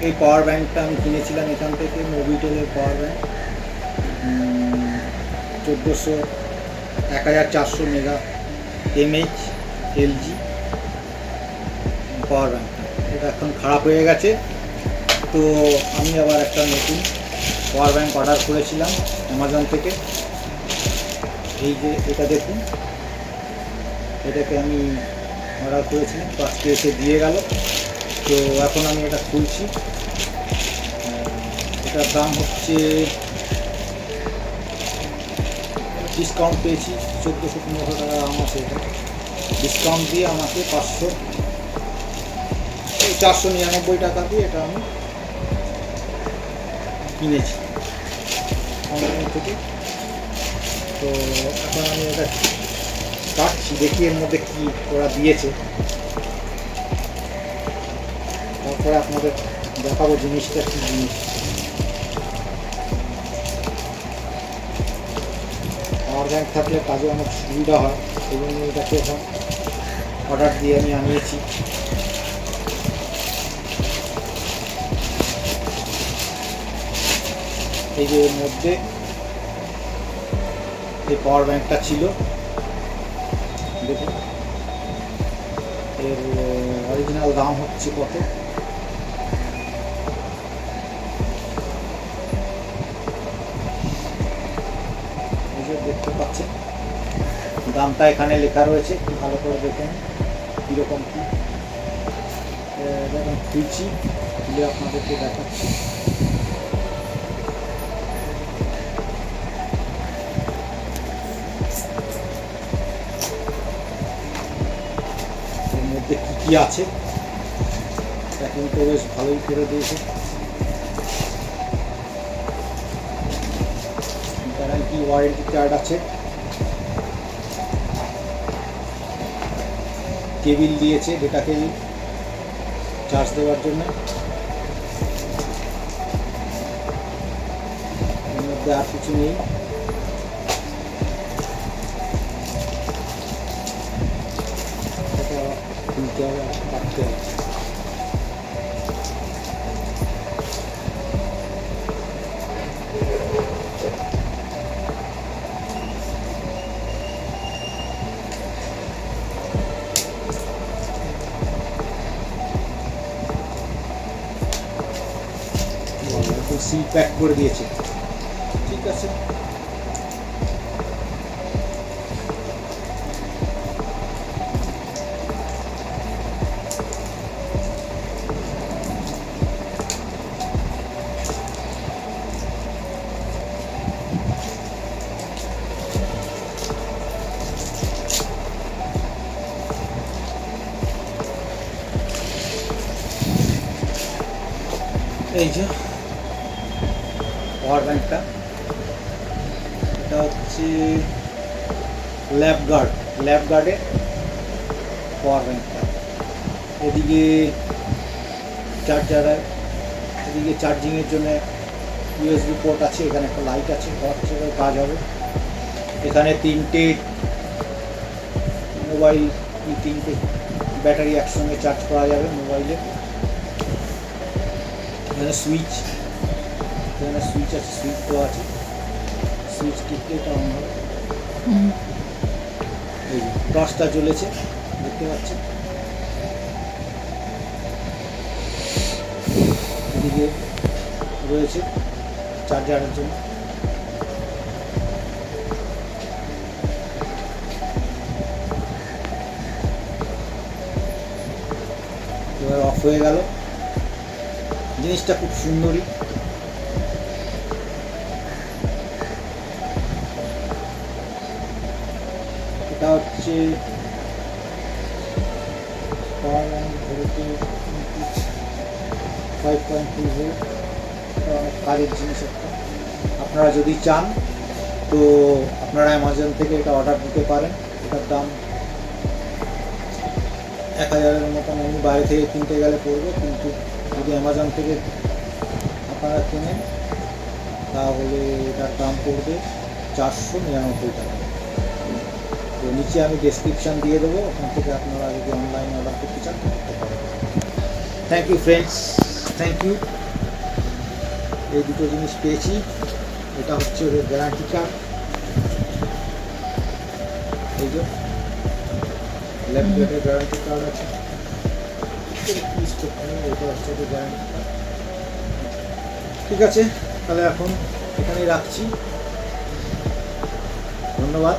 এই পাওয়ার ব্যাঙ্কটা আমি কিনেছিলাম এখান থেকে, মোবিটেলের power bank 1400 mega mAh LG power ব্যাঙ্কটা। এটা এখন খারাপ হয়ে গেছে, তো আমি আবার একটা নতুন পাওয়ার ব্যাঙ্ক অর্ডার করেছিলাম অ্যামাজন থেকে। এই যে এটা দেখুন, এটাকে আমি অর্ডার করেছিলাম, তো আজকে এসে দিয়ে গেল। তো এখন আমি এটা খুলছি। এটার দাম হচ্ছে, ডিসকাউন্ট পেয়েছি 1400-1500 টাকা দাম আছে। এটা ডিসকাউন্ট দিয়ে আমাকে 499 টাকা দিয়ে এটা আমি কিনেছি অনলাইন থেকে। তো এখন আমি এটা কাটছি, দেখি এর মধ্যে কী ওরা দিয়েছে, তারপরে আপনাদের দেখাবো জিনিসটা কী জিনিস। পাওয়ার ব্যাঙ্ক থাকলে কাজে অনেক সুবিধা হয়, সেই জন্য এটাকে এখন অর্ডার দিয়ে আমি আনিয়েছি। এই যে এর মধ্যে এই পাওয়ার ব্যাঙ্কটা ছিল, দেখুন এর অরিজিনাল দাম হচ্ছে কত, দেখতে পাচ্ছেন দামটা এখানে লেখা রয়েছে, ভালো করে দেখুন কীরকম কী। দেখুন খুলছি, খুলে আপনাদেরকে দেখাচ্ছি। এর মধ্যে কী কী আছে প্যাকিং তো বেশ ভালোই করে দিয়েছে। গ্যারান্টি ওয়ারেন্টি কার্ড আছে, কেবিল দিয়েছে, ডেটা কেবিল চার্জ দেওয়ার জন্য। এর মধ্যে আর কিছু নেই। খুলতে হবে, কাটতে হবে। সিল প্যাক করে দিয়েছে, ঠিক আছে। এই যে পাওয়ার ব্যাঙ্কটা, এটা হচ্ছে ল্যাপগার্ডের পাওয়ার ব্যাঙ্কটা। এদিকে এদিকে চার্জিংয়ের জন্য USB পোর্ট আছে, এখানে একটা লাইট আছে, কাজ হবে। এখানে 3টে মোবাইল, 3টে ব্যাটারি একসঙ্গে চার্জ করা যাবে মোবাইলে। এখানে সুইচ আছে, সুইচ দেওয়া আছে, সুইচ টিপলে এটা অন হবে। এই টর্চটা জ্বলেছে, দেখতে পাচ্ছেন। এদিকে রয়েছে চার্জারের জন্য। এবার অফ হয়ে গেল। জিনিসটা খুব সুন্দরই। এটা হচ্ছে 5.2 ভোল্ট, এটা অনেক কাজের জিনিস একটা। আপনারা যদি চান তো আপনারা অ্যামাজন থেকে এটা অর্ডার দিতে পারেন। এটার দাম 1000-এর মতন এমনি বাইরে থেকে কিনতে গেলে পড়বে, কিন্তু যদি অ্যামাজন থেকে আপনারা কেনেন তাহলে এটার দাম পড়বে 499 টাকা। তো নিচে আমি ডেসক্রিপশান দিয়ে দেবো, ওখান থেকে আপনারা যদি অনলাইনে অর্ডার করতে চান করতে পারেন। Thank you friends. Thank you. এই দুটো জিনিস পেয়েছি। এটা হচ্ছে ওদের গ্যারান্টি কার্ড, এই যে ল্যাপগুয়ার্ডের গ্যারান্টি কার্ড আছে, এটা হচ্ছে ওদের গ্যারান্টি কার্ড। ঠিক আছে, তাহলে এখন এখানেই রাখছি, ধন্যবাদ।